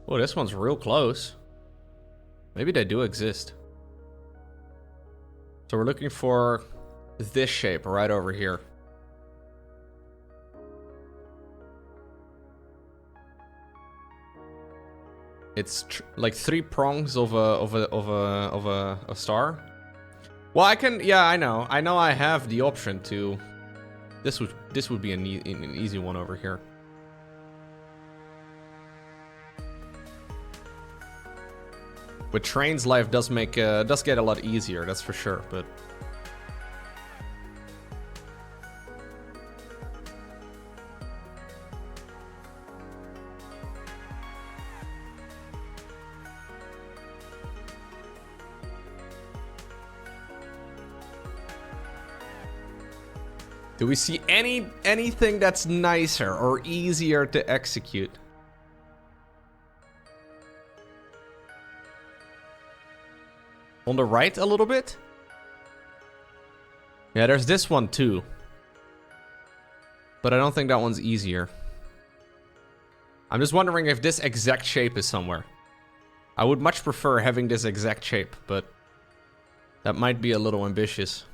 Oh, this one's real close. Maybe they do exist. So we're looking for this shape right over here. It's like 3 prongs of a star. Well, I can. Yeah, I know. I have the option to. This would be an easy one over here. With trains, life does get a lot easier. That's for sure. But do we see anything that's nicer or easier to execute? On the right a little bit? Yeah, there's this one too. But I don't think that one's easier. I'm just wondering if this exact shape is somewhere. I would much prefer having this exact shape, but that might be a little ambitious.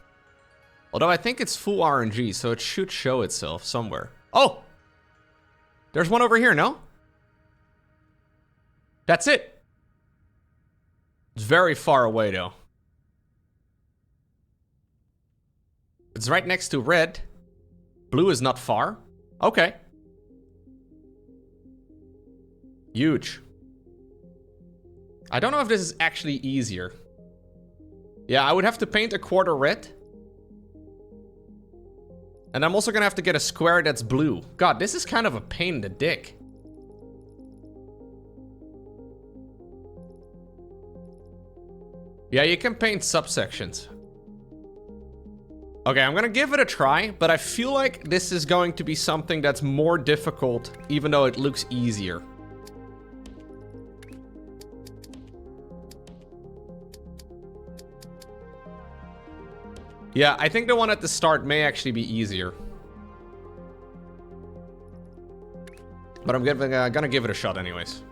Although I think it's full RNG, so it should show itself somewhere. Oh! There's one over here, no? That's it. It's very far away, though. It's right next to red. Blue is not far. Okay. Huge. I don't know if this is actually easier. Yeah, I would have to paint a quarter red. And I'm also gonna have to get a square that's blue. God, this is kind of a pain in the dick. Yeah, you can paint subsections. Okay, I'm gonna give it a try, but I feel like this is going to be something that's more difficult, even though it looks easier. Yeah, I think the one at the start may actually be easier. But I'm gonna give it a shot anyways.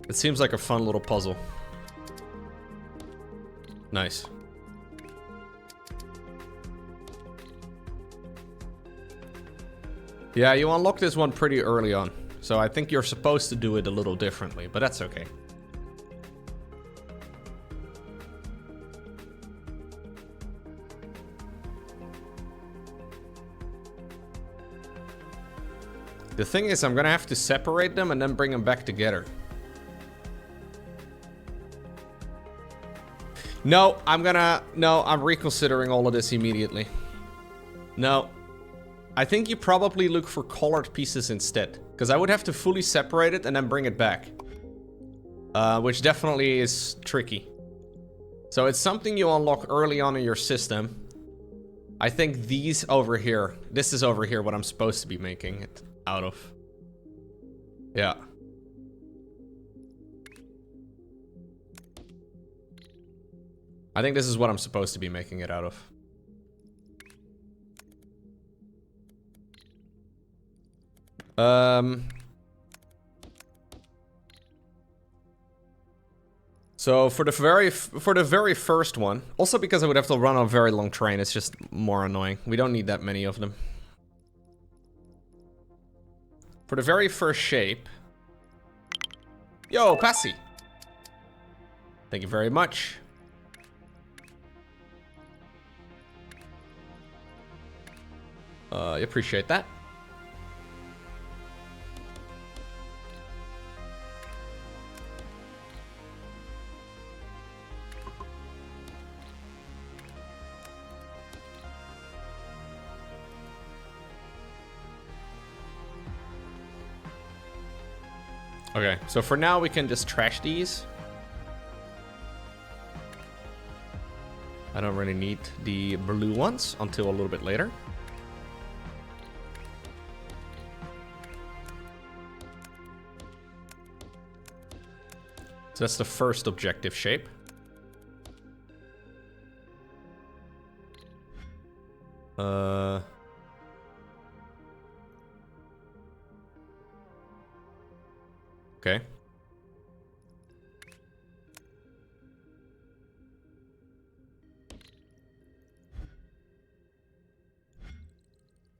It seems like a fun little puzzle. Nice. Yeah, you unlock this one pretty early on. So I think you're supposed to do it a little differently, but that's okay. The thing is, I'm gonna have to separate them and then bring them back together. No, I'm reconsidering all of this immediately. No. I think you probably look for colored pieces instead. Because I would have to fully separate it and then bring it back. Which definitely is tricky. So it's something you unlock early on in your system. I think these over here, this is over here what I'm supposed to be making it out of. Yeah. I think this is what I'm supposed to be making it out of. So for the very first one, also because I would have to run a very long train, it's just more annoying. We don't need that many of them. For the very first shape. Yo, Passy. Thank you very much. I appreciate that. Okay, so for now we can just trash these. I don't really need the blue ones until a little bit later. So that's the first objective shape. Okay.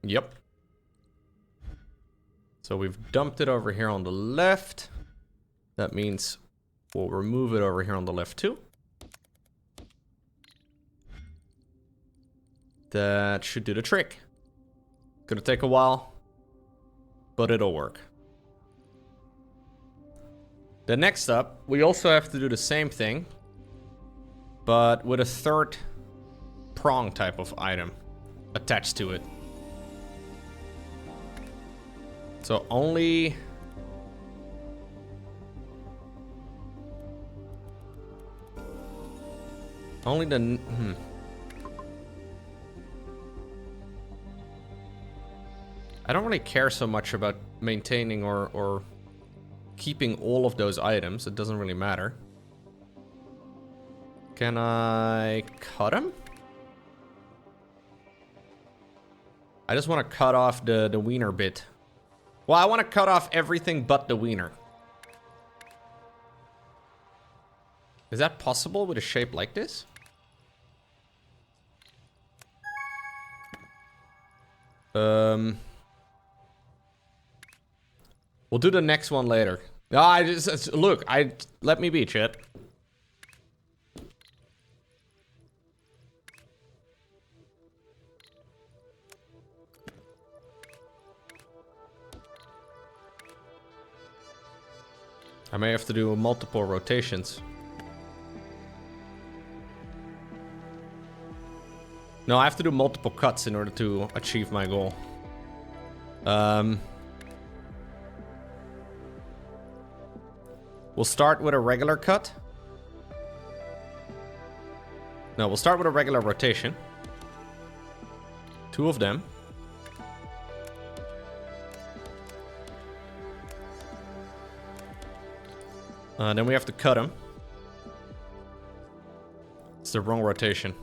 Yep. So we've dumped it over here on the left. That means we'll remove it over here on the left too. That should do the trick. Gonna take a while, but it'll work. The next up, we also have to do the same thing, but with a third prong type of item attached to it. So only the I don't really care so much about maintaining or keeping all of those items. It doesn't really matter. Can I cut them? I just want to cut off the wiener bit. Well, I want to cut off everything but the wiener. Is that possible with a shape like this? We'll do the next one later. No, I just look. Let me be, chat. I may have to do multiple rotations. No, I have to do multiple cuts in order to achieve my goal. We'll start with a regular cut. No, we'll start with a regular rotation. 2 of them. Then we have to cut them. It's the wrong rotation.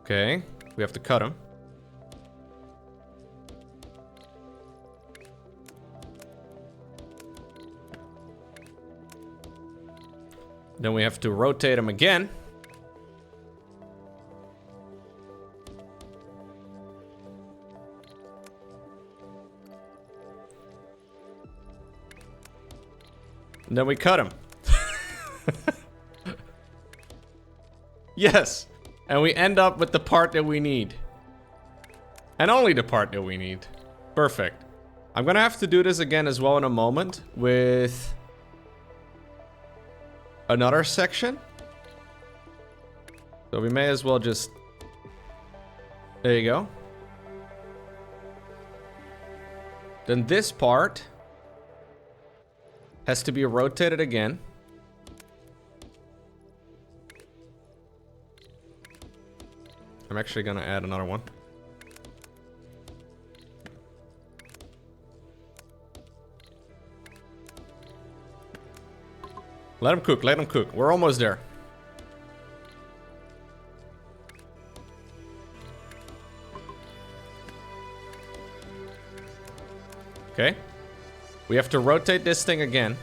Okay, we have to cut them. Then we have to rotate them again. And then we cut them. Yes. And we end up with the part that we need. And only the part that we need. Perfect. I'm gonna have to do this again as well in a moment with another section. So we may as well just... There you go. Then this part has to be rotated again. I'm actually gonna add another one. Let them cook, let them cook. We're almost there. Okay. We have to rotate this thing again.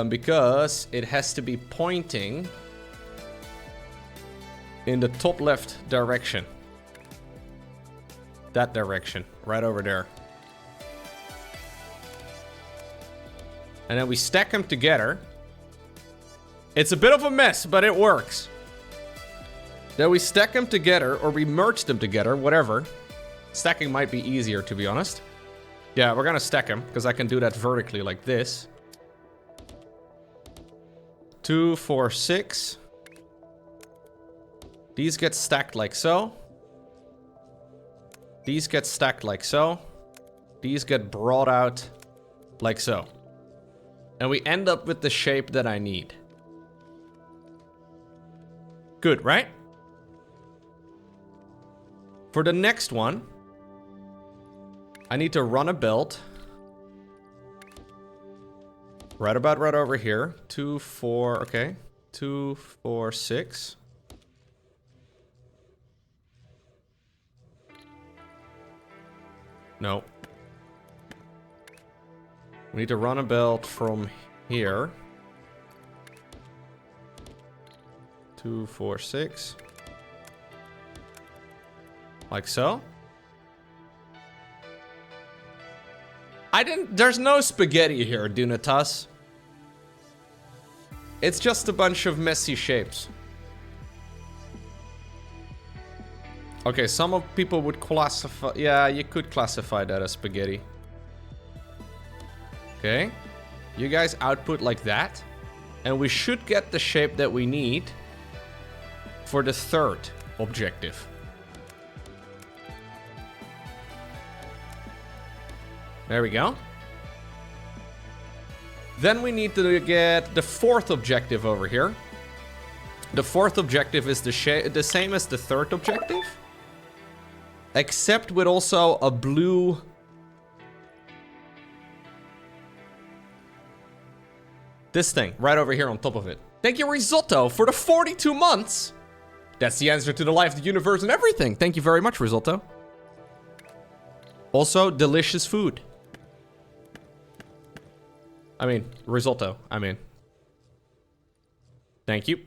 Because it has to be pointing in the top left direction. That direction, right over there. And then we stack them together. It's a bit of a mess, but it works. Then we stack them together, or we merge them together, whatever. Stacking might be easier, to be honest. Yeah, we're gonna stack them, because I can do that vertically like this. 2, 4, 6. These get stacked like so. These get stacked like so. These get brought out like so. And we end up with the shape that I need. Good, right? For the next one, I need to run a belt. Right about right over here. 2, 4, okay. 2, 4, 6. No. We need to run a belt from here. 2, 4, 6. Like so. There's no spaghetti here, Dunatas. It's just a bunch of messy shapes. Okay, some of people would classify... Yeah, you could classify that as spaghetti. Okay. You guys output like that. And we should get the shape that we need for the third objective. There we go. Then we need to get the fourth objective over here. The fourth objective is the same as the third objective. Except with also a blue... This thing, right over here on top of it. Thank you, Risotto, for the 42 months! That's the answer to the life, the universe, and everything. Thank you very much, Risotto. Also, delicious food. I mean, risotto, I mean. Thank you.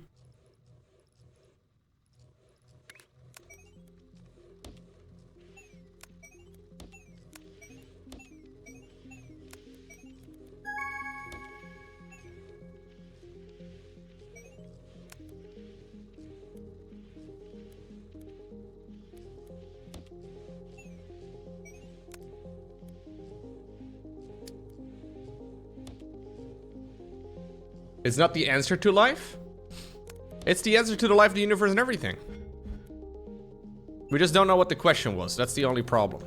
It's not the answer to life. It's the answer to the life, the universe, and everything. We just don't know what the question was. That's the only problem.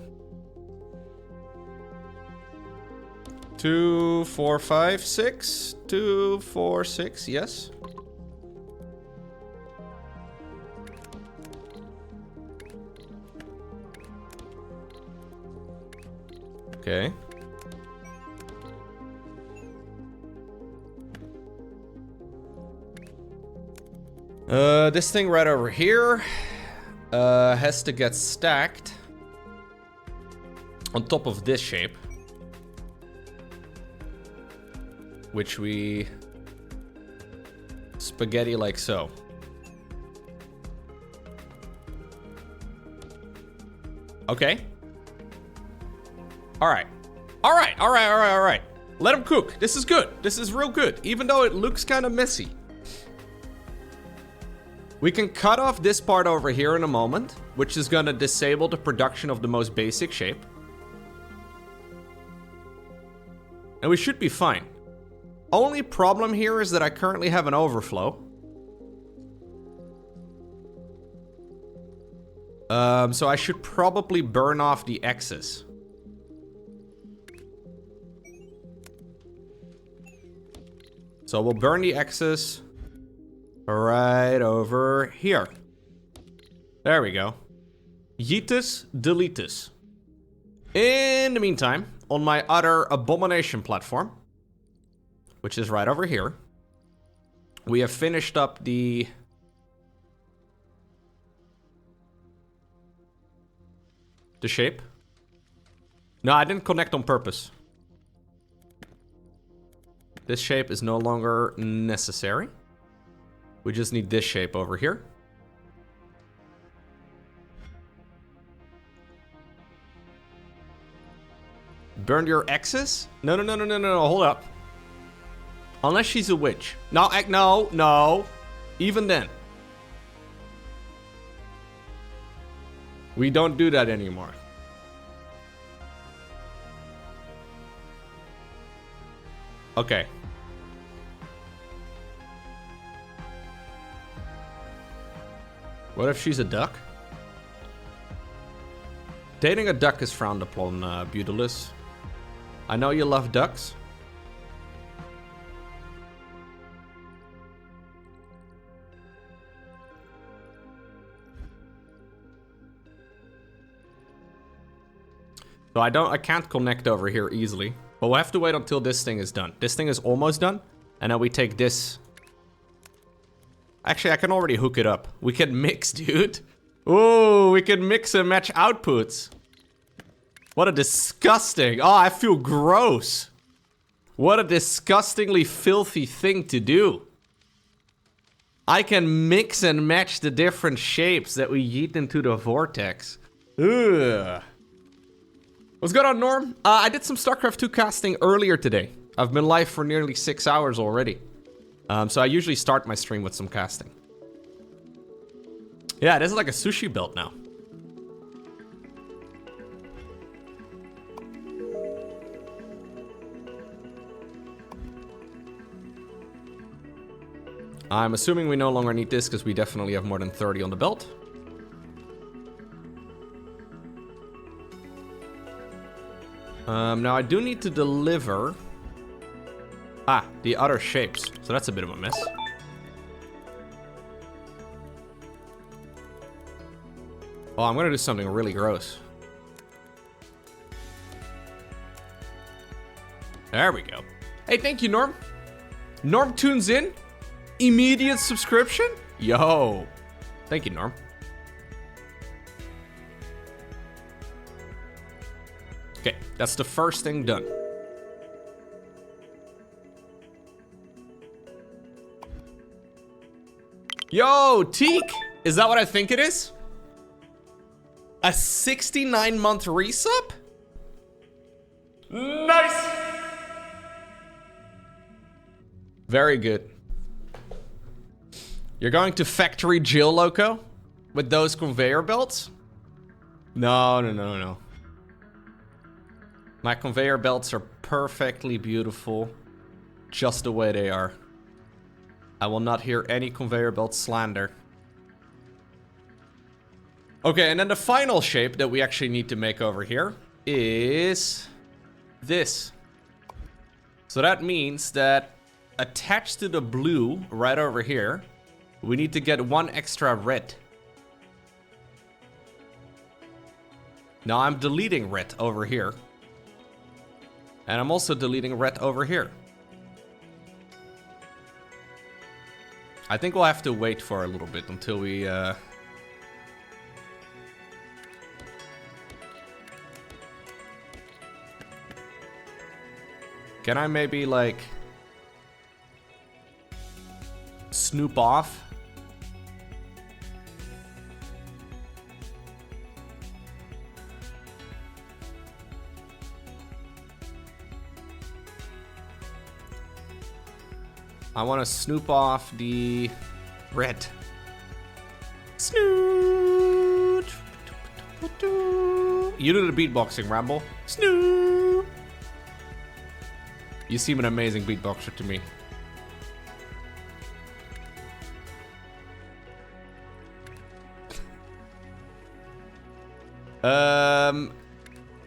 2, 4, 5, 6. 2, 4, 6. Yes. Okay. This thing right over here has to get stacked on top of this shape, which we spaghetti like so. Okay. All right. All right. All right. All right. All right. Let him cook. This is good. This is real good, even though it looks kind of messy. We can cut off this part over here in a moment, which is going to disable the production of the most basic shape. And we should be fine. Only problem here is that I currently have an overflow. So I should probably burn off the excess. So we'll burn the excess right over here. There we go. Yeetus, deletus. In the meantime, on my other abomination platform, which is right over here, we have finished up the shape. No, I didn't connect on purpose. This shape is no longer necessary. We just need this shape over here. Burn your exes? No, no, no, no, no, no, hold up. Unless she's a witch. No, no, no. Even then. We don't do that anymore. Okay. What if she's a duck? Dating a duck is frowned upon, Butylus. I know you love ducks. So I can't connect over here easily. But we'll have to wait until this thing is done. This thing is almost done. And then we take this Actually, I can already hook it up. We can mix, dude. Oh, we can mix and match outputs. What a disgusting... Oh, I feel gross. What a disgustingly filthy thing to do. I can mix and match the different shapes that we yeet into the vortex. Ugh. What's going on, Norm? I did some StarCraft 2 casting earlier today. I've been live for nearly 6 hours already. So I usually start my stream with some casting. Yeah, this is like a sushi belt now. I'm assuming we no longer need this because we definitely have more than 30 on the belt. Now I do need to deliver... the other shapes. So that's a bit of a mess. Oh, I'm gonna do something really gross. There we go. Hey, thank you, Norm. Norm tunes in. Immediate subscription? Yo. Thank you, Norm. Okay, that's the first thing done. Yo, Teak! Is that what I think it is? A 69-month resub? Nice! Very good. You're going to factory Jill, Lowko? With those conveyor belts? No. My conveyor belts are perfectly beautiful. Just the way they are. I will not hear any conveyor belt slander. Okay, and then the final shape that we actually need to make over here is this. So that means that attached to the blue right over here, we need to get one extra red. Now I'm deleting red over here. And I'm also deleting red over here. I think we'll have to wait for a little bit until we... Can I maybe, like... snoop off? I want to snoop off the red. Snoot. You do the beatboxing, Ramble. Snoot. You seem an amazing beatboxer to me.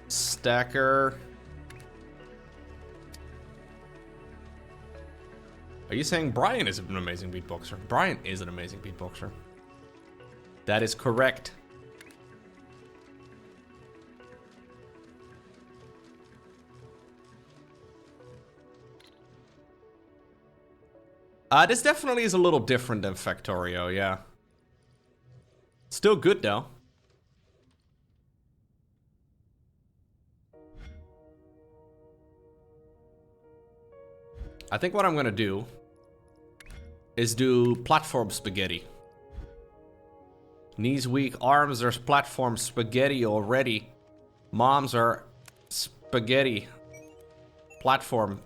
Stacker. Are you saying Brian is an amazing beatboxer? Brian is an amazing beatboxer. That is correct. This definitely is a little different than Factorio, yeah. Still good though. I think what I'm gonna do is do platform spaghetti. Knees weak, arms are platform spaghetti already. Moms are spaghetti. Platform.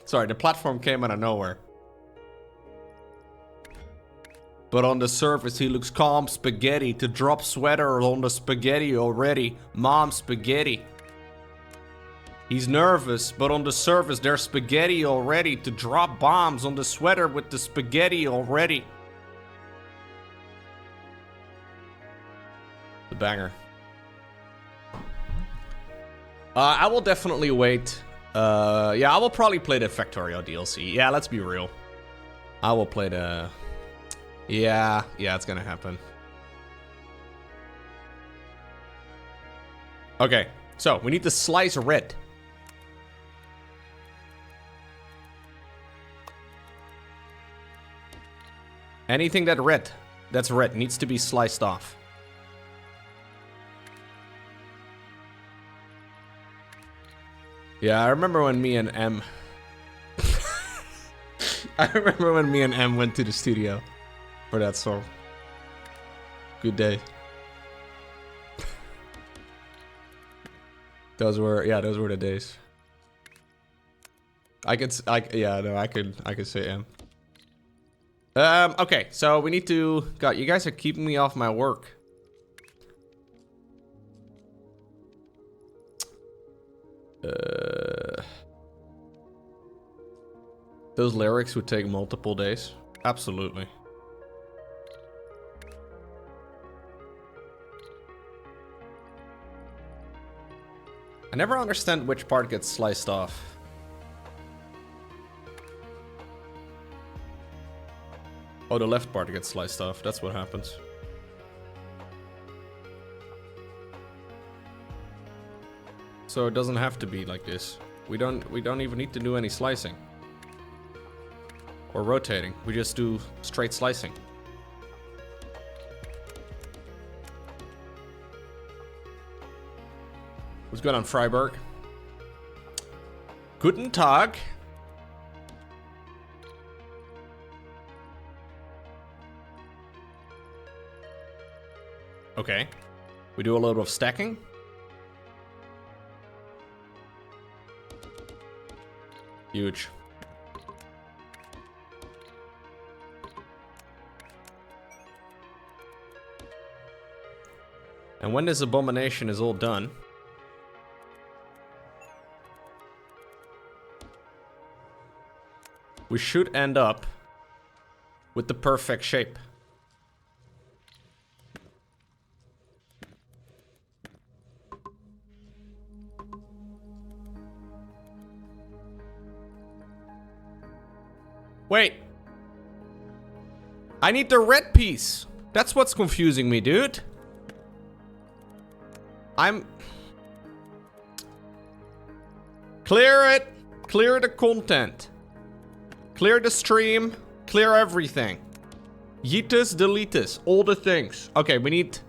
Sorry, the platform came out of nowhere. But on the surface he looks calm spaghetti. To drop sweater on the spaghetti already. Mom spaghetti. He's nervous, but on the surface there's spaghetti already. To drop bombs on the sweater with the spaghetti already. The banger. I will definitely wait. Yeah, I will probably play the Factorio DLC. Yeah, let's be real. I will play the... Yeah, it's gonna happen. Okay, so we need to slice red. Anything that's red needs to be sliced off. Yeah, I remember when me and M... I remember when me and M went to the studio for that song. Good day. Those were the days. I could say M. Okay, so we need to... God, you guys are keeping me off my work. Those lyrics would take multiple days. Absolutely. I never understand which part gets sliced off. Oh, the left part gets sliced off. That's what happens. So it doesn't have to be like this. We don't even need to do any slicing. Or rotating. We just do straight slicing. What's going on, Freiburg? Guten Tag. Okay. We do a little bit of stacking. Huge. And when this abomination is all done, we should end up with the perfect shape. Wait. I need the red piece. That's what's confusing me, dude. Clear it. Clear the content. Clear the stream. Clear everything. Yeetus, deletus. All the things. Okay, we need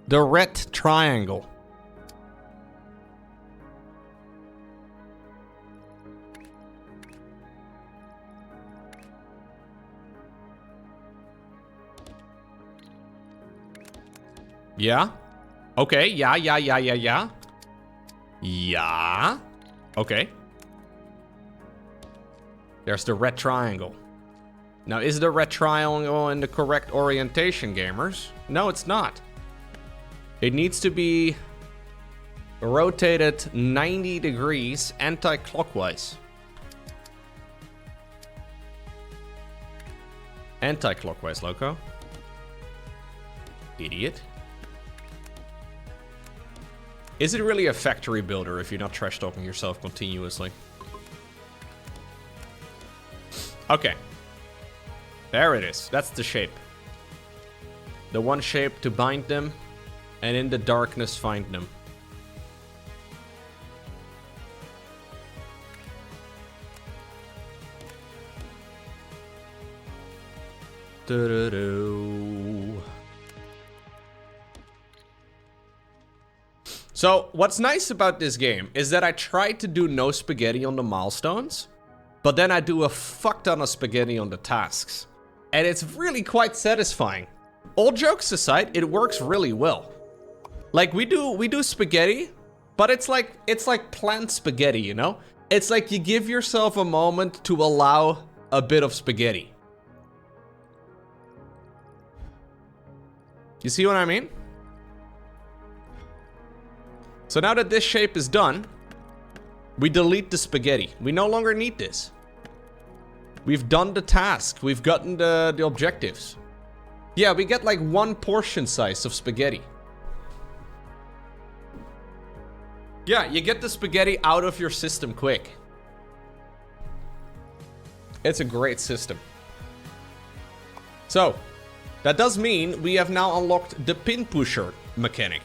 the red triangle. Yeah? Okay, yeah. Yeah. Okay. There's the red triangle. Now, is the red triangle in the correct orientation, gamers? No, it's not. It needs to be rotated 90 degrees anti-clockwise. Anti-clockwise, Lowko. Idiot. Is it really a factory builder if you're not trash talking yourself continuously? Okay. There it is. That's the shape. The one shape to bind them, and in the darkness find them. Do-do-do. So, what's nice about this game is that I tried to do no spaghetti on the milestones, but then I do a fuck ton of spaghetti on the tasks. And it's really quite satisfying. All jokes aside, it works really well. Like, we do spaghetti, but it's like planned spaghetti, you know? It's like you give yourself a moment to allow a bit of spaghetti. You see what I mean? So now that this shape is done, we delete the spaghetti. We no longer need this. We've done the task. We've gotten the objectives. Yeah, we get like one portion size of spaghetti. Yeah, you get the spaghetti out of your system quick. It's a great system. So, that does mean we have now unlocked the pin pusher mechanic.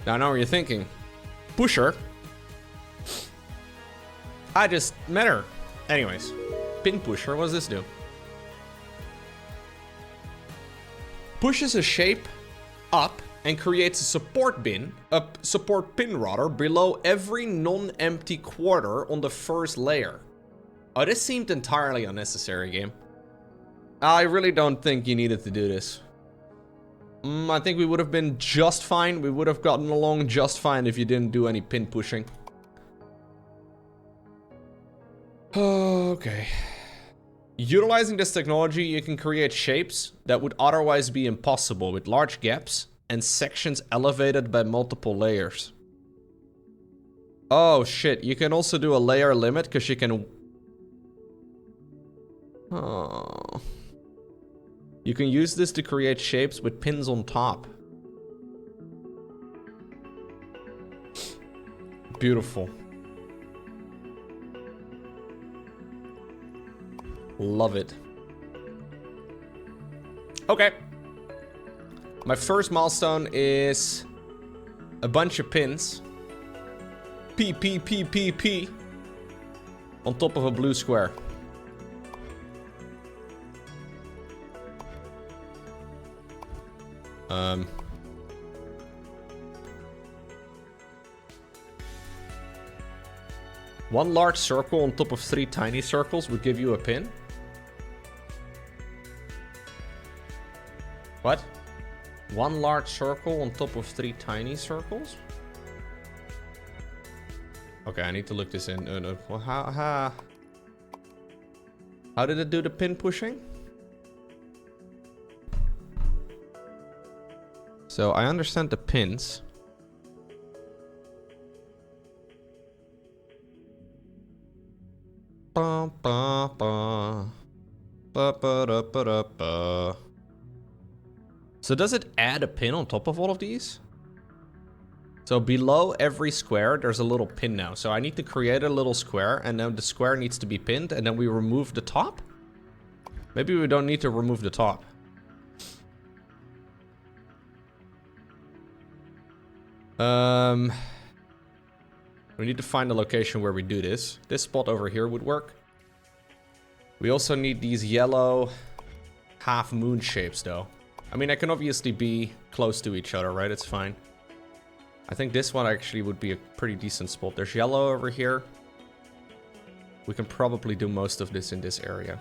Now I know what you're thinking. Pusher? I just met her. Anyways, pin pusher, what does this do? pushes a shape up and creates a support pin below every non-empty quarter on the first layer. Oh, this seemed entirely unnecessary, game. I really don't think you needed to do this. I think we would have been just fine. We would have gotten along just fine if you didn't do any pin pushing. Okay. Utilizing this technology, you can create shapes that would otherwise be impossible with large gaps and sections elevated by multiple layers. Oh shit, you can also do a layer limit because you can... Oh. You can use this to create shapes with pins on top. Beautiful. Love it. Okay. My first milestone is a bunch of pins. P, P, P, P, P. On top of a blue square. One large circle on top of 3 tiny circles would give you a pin. What? One large circle on top of 3 tiny circles? Okay, I need to look this in. Well, how did it do the pin pushing? So I understand the pins. Ba, ba, ba. Ba, ba, da, ba, da, ba. So does it add a pin on top of all of these? So below every square, there's a little pin now. So I need to create a little square, and then the square needs to be pinned, and then we remove the top? Maybe we don't need to remove the top. We need to find a location where we do this. This spot over here would work. We also need these yellow half moon shapes though. I mean, I can obviously be close to each other, right? It's fine. I think this one actually would be a pretty decent spot. There's yellow over here. We can probably do most of this in this area.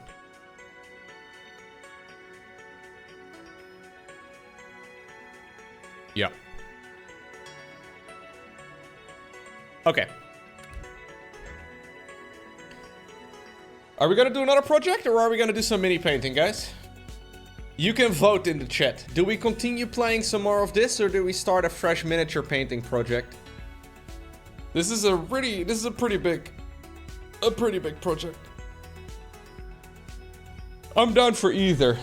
Yeah. Okay. Are we gonna do another project or are we gonna do some mini painting, guys? You can vote in the chat. Do we continue playing some more of this or do we start a fresh miniature painting project? This is a pretty big project. I'm down for either.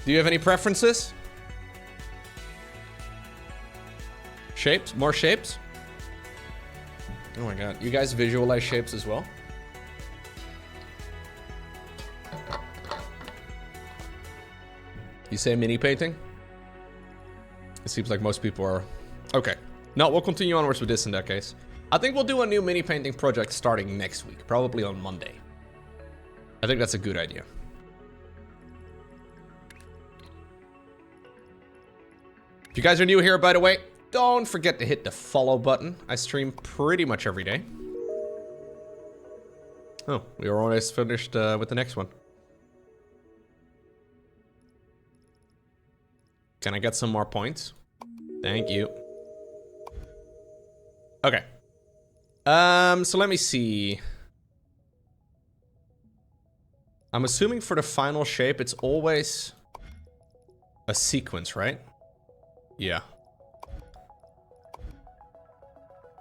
Do you have any preferences? Shapes? More shapes? Oh my god. You guys visualize shapes as well? You say mini painting? It seems like most people are. Okay. No, we'll continue onwards with this in that case. I think we'll do a new mini painting project starting next week. Probably on Monday. I think that's a good idea. If you guys are new here, by the way, don't forget to hit the follow button. I stream pretty much every day. Oh, we are almost finished with the next one. Can I get some more points? Thank you. Okay. So let me see. I'm assuming for the final shape, it's always a sequence, right? Yeah.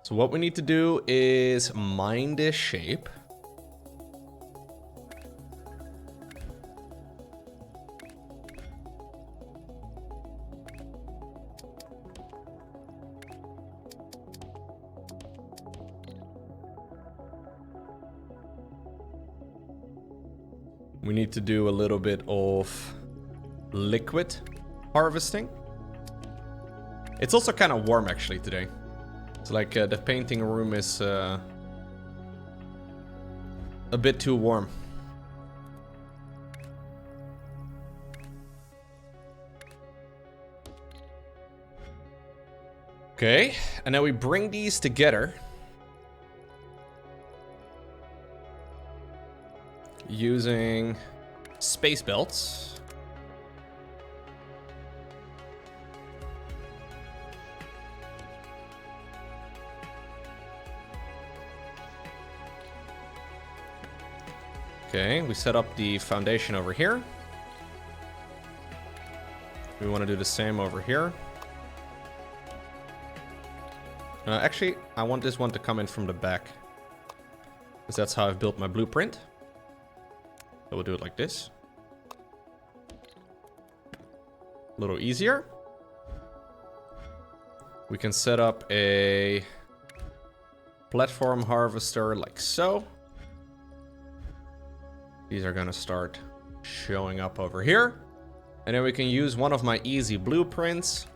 So what we need to do is mine this shape. We need to do a little bit of liquid harvesting. It's also kind of warm actually today. It's like the painting room is a bit too warm. Okay, and now we bring these together. Using space belts. Okay, we set up the foundation over here. We want to do the same over here. Actually, I want this one to come in from the back, because that's how I've built my blueprint. So we'll do it like this. A little easier. We can set up a platform harvester like so. These are gonna start showing up over here. And then we can use one of my easy blueprints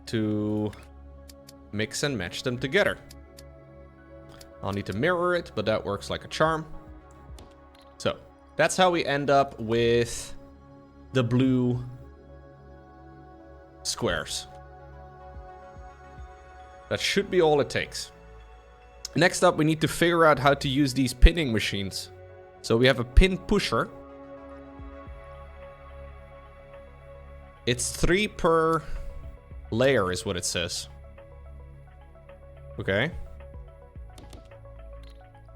to mix and match them together. I'll need to mirror it, but that works like a charm. So that's how we end up with the blue squares. That should be all it takes. Next up, we need to figure out how to use these pinning machines. So we have a pin pusher. It's 3 per layer is what it says. Okay.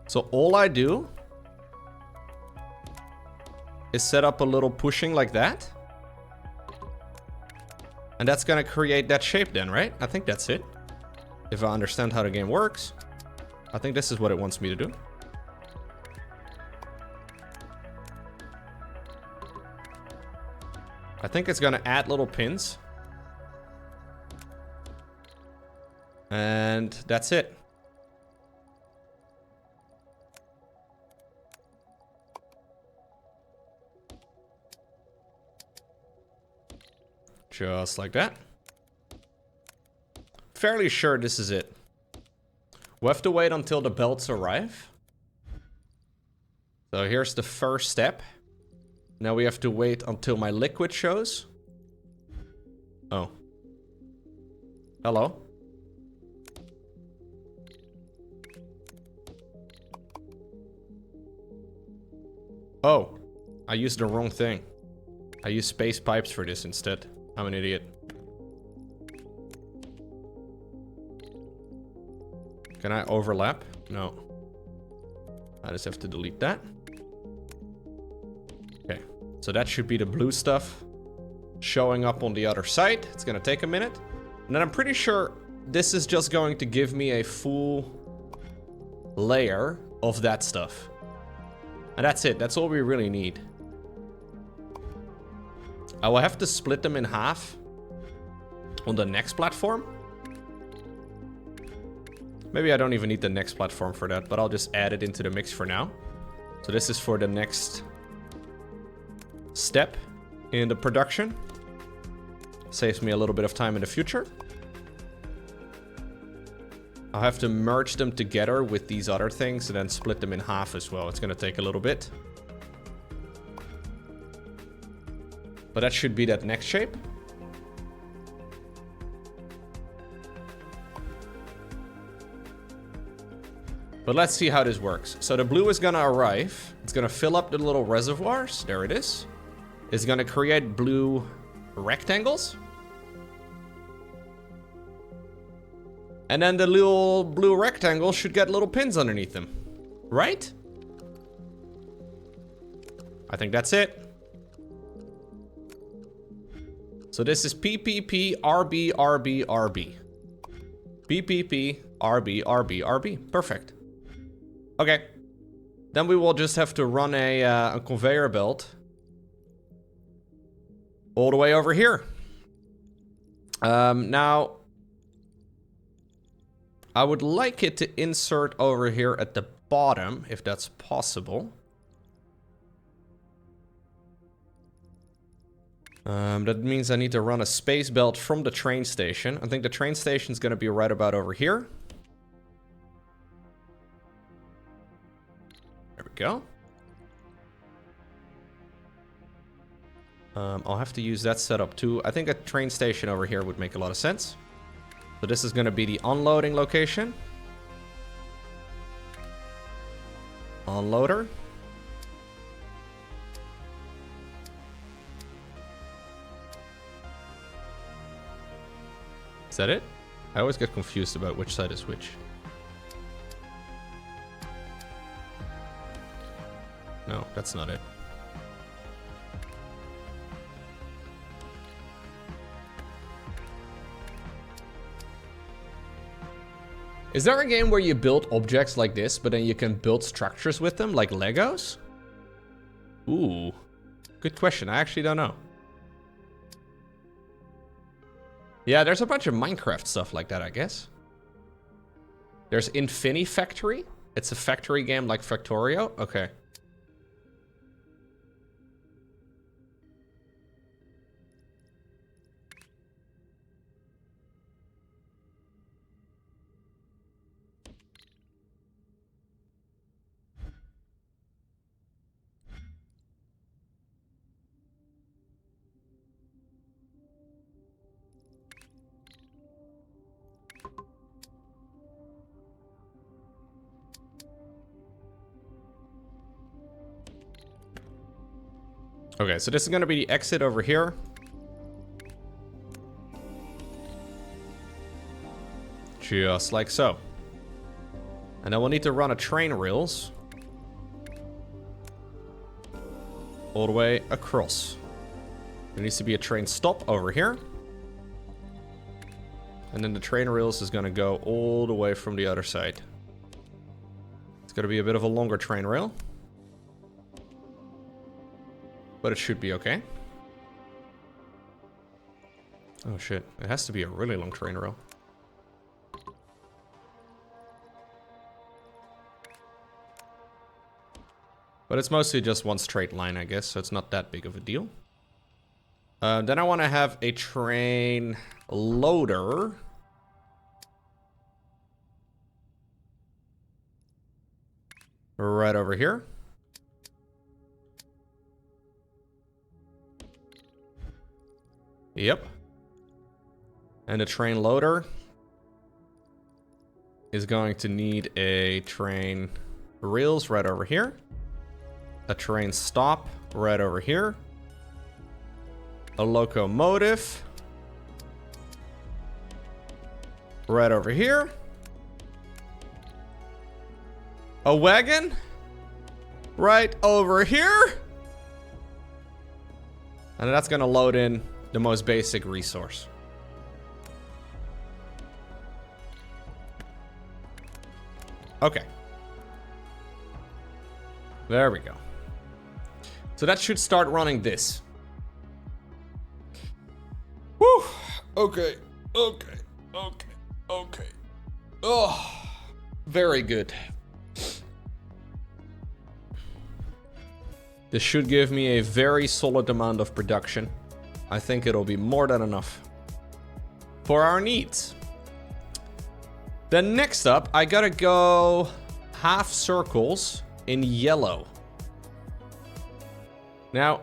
So all I do is set up a little pushing like that. And that's gonna create that shape then, right? I think that's it. If I understand how the game works. I think this is what it wants me to do. I think it's gonna add little pins. And that's it. Just like that. Fairly sure this is it. We'll have to wait until the belts arrive. So here's the first step. Now we have to wait until my liquid shows. Oh. Hello. Oh. I used the wrong thing. I used space pipes for this instead. I'm an idiot. Can I overlap? No. I just have to delete that. Okay. So that should be the blue stuff showing up on the other side. It's gonna take a minute. And then I'm pretty sure this is just going to give me a full layer of that stuff. And that's it. That's all we really need. I will have to split them in half on the next platform. Maybe I don't even need the next platform for that, but I'll just add it into the mix for now. So this is for the next step in the production. Saves me a little bit of time in the future. I'll have to merge them together with these other things and then split them in half as well. It's gonna take a little bit. But that should be that next shape. But let's see how this works. So the blue is gonna arrive. It's gonna fill up the little reservoirs. There it is. It's gonna create blue rectangles. And then the little blue rectangles should get little pins underneath them. Right? I think that's it. So this is PPP, RB, RB, RB. PPP, RB, RB, RB. Perfect. Okay. Then we will just have to run a conveyor belt all the way over here. Now, I would like it to insert over here at the bottom, if that's possible. That means I need to run a space belt from the train station. I think the train station is going to be right about over here. There we go. I'll have to use that setup too. I think a train station over here would make a lot of sense. So this is going to be the unloading location. Unloader. Is that it? I always get confused about which side is which. No, that's not it. Is there a game where you build objects like this, but then you can build structures with them, like Legos? Ooh, good question. I actually don't know. Yeah, there's a bunch of Minecraft stuff like that, I guess. There's Factory. It's a factory game like Factorio. Okay. Okay, so this is going to be the exit over here. Just like so. And then we'll need to run a train rails all the way across. There needs to be a train stop over here. And then the train rails is going to go all the way from the other side. It's going to be a bit of a longer train rail. But it should be okay. Oh shit, it has to be a really long train rail. But it's mostly just one straight line, I guess, so it's not that big of a deal. Then I want to have a train loader. Right over here. Yep. And the train loader is going to need a train rails right over here. A train stop right over here. A locomotive right over here. A wagon right over here. And that's going to load in the most basic resource. Okay. There we go. So that should start running this. Whew. Okay. Okay. Oh, very good. This should give me a very solid amount of production. I think it'll be more than enough for our needs. Then next up, I gotta go half circles in yellow. Now,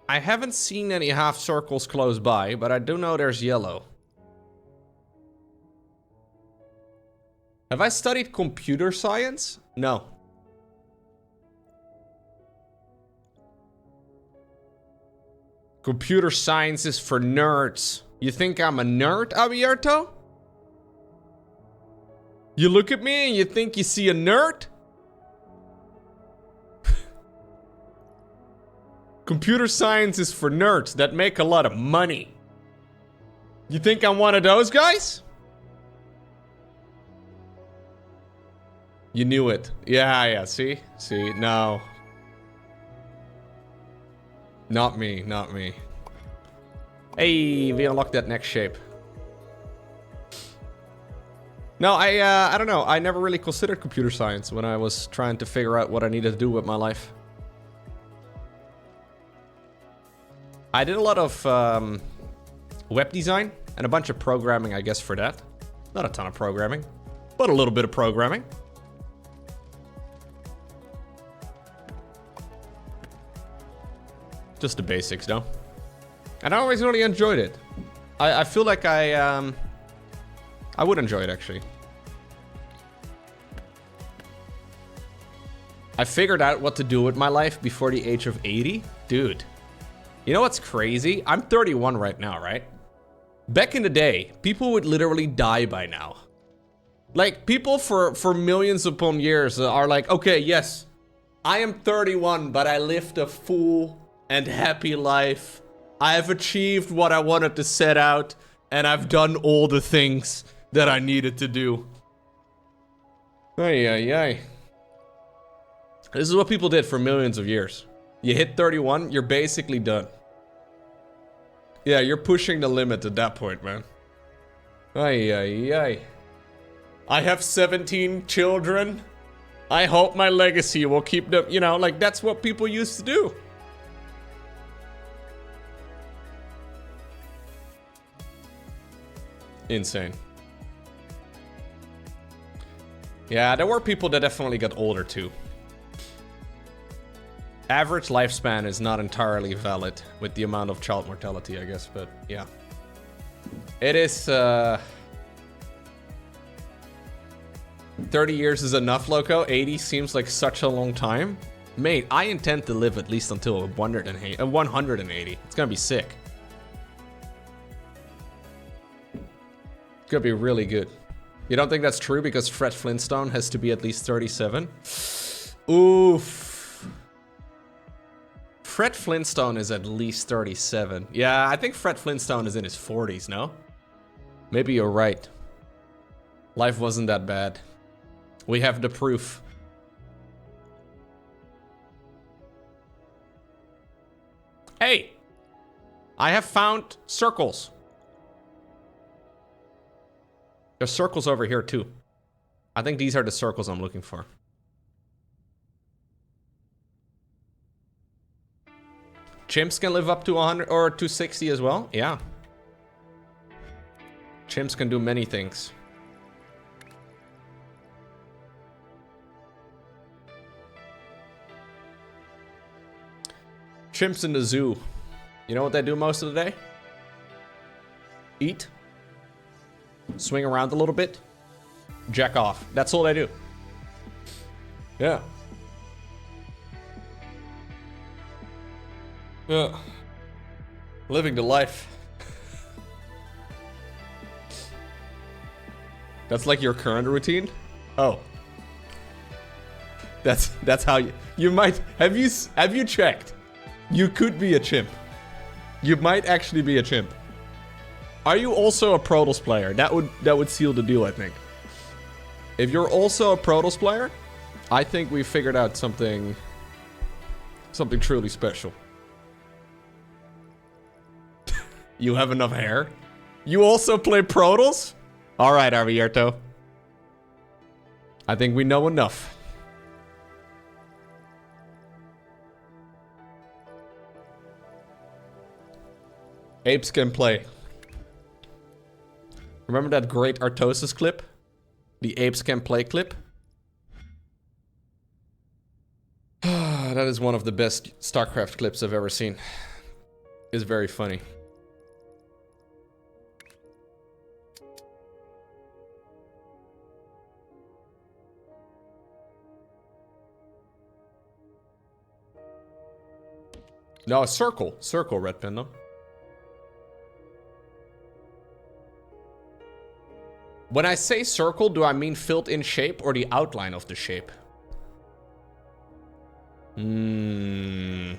I haven't seen any half circles close by, but I do know there's yellow. Have I studied computer science? No. Computer science is for nerds. You think I'm a nerd, Abierto? You look at me and you think you see a nerd? Computer science is for nerds that make a lot of money. You think I'm one of those guys? You knew it. Yeah, see? See, no. Not me. Hey, we unlocked that next shape. No, I don't know. I never really considered computer science when I was trying to figure out what I needed to do with my life. I did a lot of web design and a bunch of programming, I guess, for that. Not a ton of programming, but a little bit of programming. Just the basics, though. And I always really enjoyed it. I feel like I I would enjoy it, actually. I figured out what to do with my life before the age of 80. Dude, you know what's crazy? I'm 31 right now, right? Back in the day, people would literally die by now. Like, people for millions upon years are like, okay, yes, I am 31, but I lived a full and happy life. I have achieved what I wanted to set out, and I've done all the things that I needed to do. Ay, ay, ay. This is what people did for millions of years. You hit 31, you're basically done. Yeah, you're pushing the limit at that point, man. Ay, ay, ay. I have 17 children. I hope my legacy will keep them, you know, like that's what people used to do. Insane. Yeah, there were people that definitely got older too. Average lifespan is not entirely valid with the amount of child mortality, I guess, but yeah. It is, 30 years is enough, Lowko. 80 seems like such a long time. Mate, I intend to live at least until 180. It's gonna be sick. It's gonna be really good. You don't think that's true because Fred Flintstone has to be at least 37? Oof. Fred Flintstone is at least 37. Yeah, I think Fred Flintstone is in his 40s, no? Maybe you're right. Life wasn't that bad. We have the proof. Hey! I have found circles. There's circles over here too. I think these are the circles I'm looking for. Chimps can live up to 100 or 260 as well? Yeah. Chimps can do many things. Chimps in the zoo. You know what they do most of the day? Eat. Swing around a little bit. Jack off. That's all they do. Yeah. Yeah. Living the life. That's like your current routine? Oh. That's how you might have you checked? You could be a chimp. You might actually be a chimp. Are you also a Protoss player? That would seal the deal, I think. If you're also a Protoss player, I think we figured out something truly special. You have enough hair? You also play Protoss? All right, Arvierto. I think we know enough. Apes can play. Remember that great Artosis clip? The apes can play clip? That is one of the best StarCraft clips I've ever seen. It's very funny. No, circle. Circle, Red Panda. When I say circle, do I mean filled in shape or the outline of the shape? When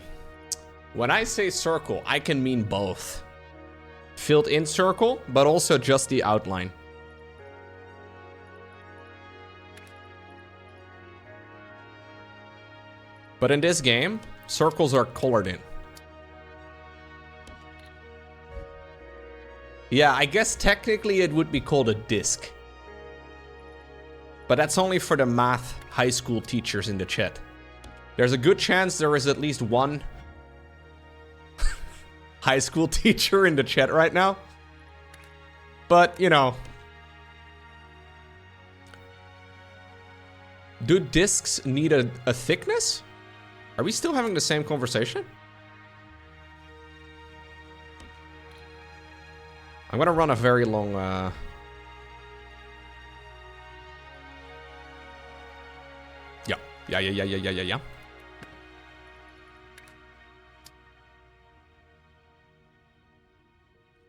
I say circle, I can mean both. Filled in circle, but also just the outline. But in this game, circles are colored in. Yeah, I guess technically it would be called a disc. But that's only for the math high school teachers in the chat. There's a good chance there is at least one high school teacher in the chat right now. But, you know. Do discs need a thickness? Are we still having the same conversation? I'm gonna run a very long Yeah.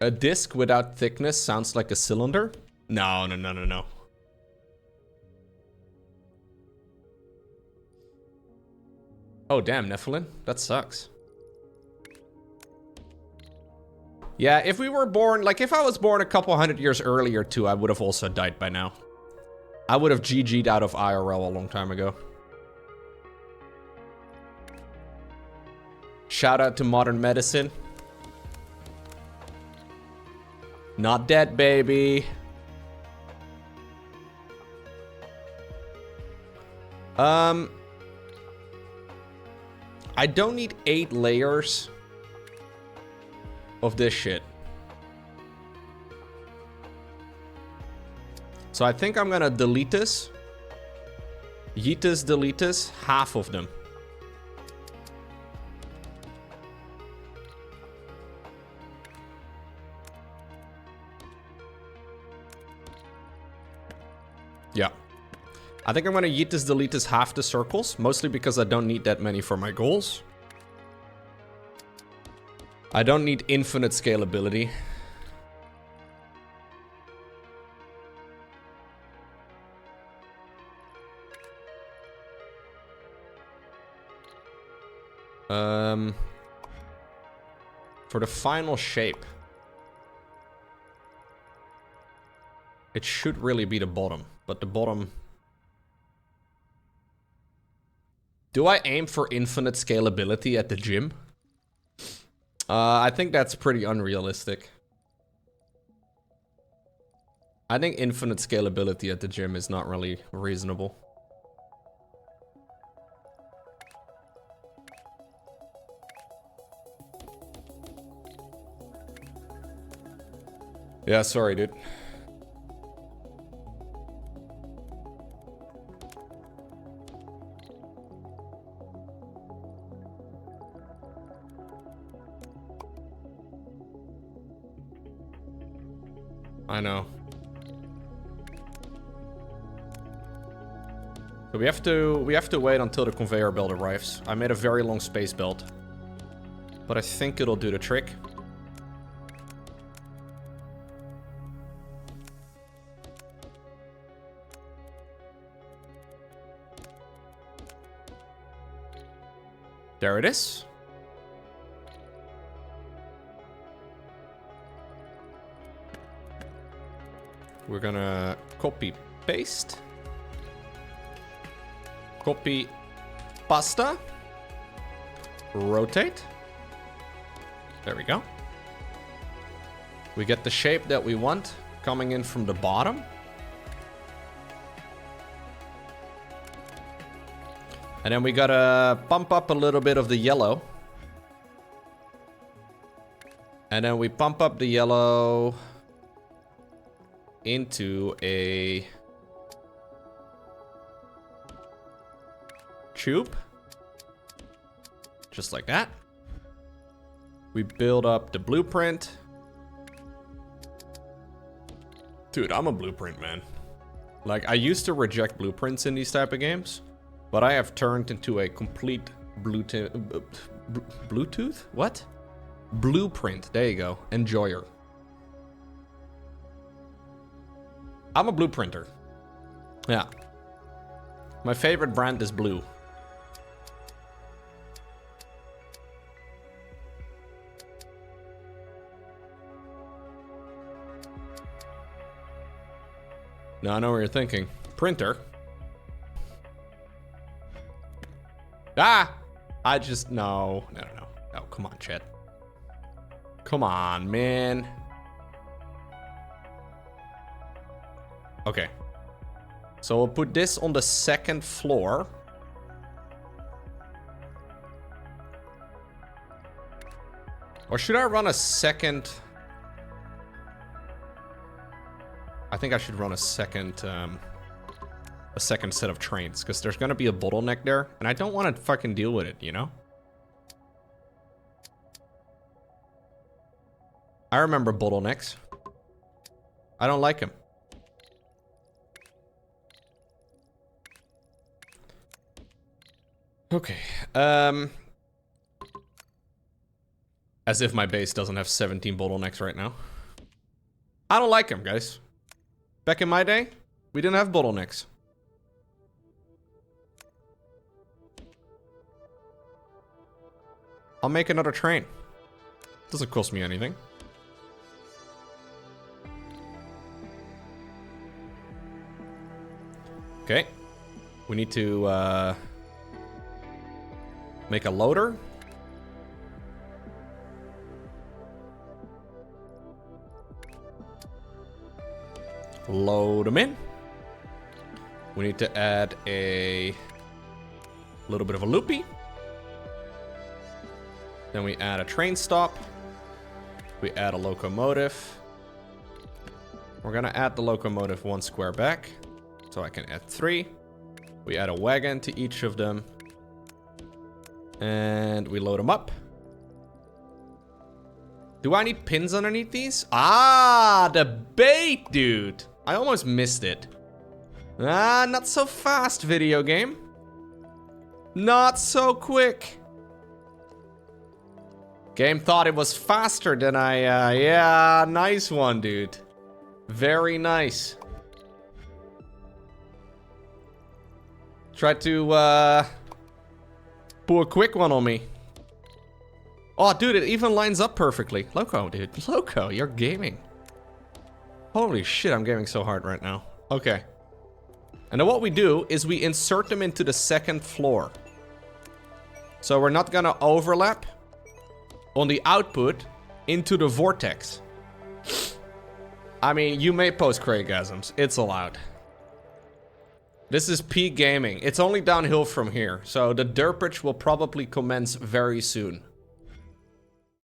A disc without thickness sounds like a cylinder? No. Oh, damn, Nephilim. That sucks. Yeah, if we were born... Like, if I was born a couple hundred years earlier, too, I would have also died by now. I would have GG'd out of IRL a long time ago. Shout out to modern medicine. Not dead, baby. I don't need 8 layers of this shit. So I think I'm gonna delete this. Yeetus, delete this. Half of them. Yeah. I think I'm gonna Yeetus, delete this, half the circles. Mostly because I don't need that many for my goals. I don't need infinite scalability. For the final shape, it should really be the bottom, but the bottom... Do I aim for infinite scalability at the gym? I think that's pretty unrealistic. I think infinite scalability at the gym is not really reasonable. Yeah, sorry, dude. I know. So we have to wait until the conveyor belt arrives. I made a very long space belt, but I think it'll do the trick. There it is. We're gonna copy paste. Copy pasta. Rotate. There we go. We get the shape that we want coming in from the bottom. And then we gotta pump up a little bit of the yellow. And then we pump up the yellow into a tube. Just like that. We build up the blueprint. Dude, I'm a blueprint man. Like, I used to reject blueprints in these type of games, but I have turned into a complete Bluetooth? What? Blueprint. There you go. Enjoyer. I'm a blueprinter. Yeah. My favorite brand is blue. Now I know what you're thinking. Printer. Ah! I just... No. Oh, come on, Chet. Come on, man. Okay. So we'll put this on the second floor. Or should I run a second... I think I should run a second set of trains, because there's gonna be a bottleneck there, and I don't want to fucking deal with it, you know? I remember bottlenecks. I don't like them. Okay. As if my base doesn't have 17 bottlenecks right now. I don't like them, guys. Back in my day, we didn't have bottlenecks. I'll make another train. Doesn't cost me anything. Okay. We need to make a loader. Load them in. We need to add a little bit of a loopy. Then we add a train stop. We add a locomotive. We're gonna add the locomotive 1 square back. So I can add 3. We add a wagon to each of them. And we load them up. Do I need pins underneath these? Ah, the bait, dude. I almost missed it. Ah, not so fast, video game. Not so quick. Game thought it was faster than I, yeah, nice one, dude. Very nice. Tried to, pull a quick one on me. Oh, dude, it even lines up perfectly. Lowko, dude. Lowko, you're gaming. Holy shit, I'm gaming so hard right now. Okay. And then what we do is we insert them into the 2nd floor. So we're not gonna overlap on the output into the vortex. I mean, you may post craygasms. It's allowed. This is peak gaming. It's only downhill from here. So the derpage will probably commence very soon.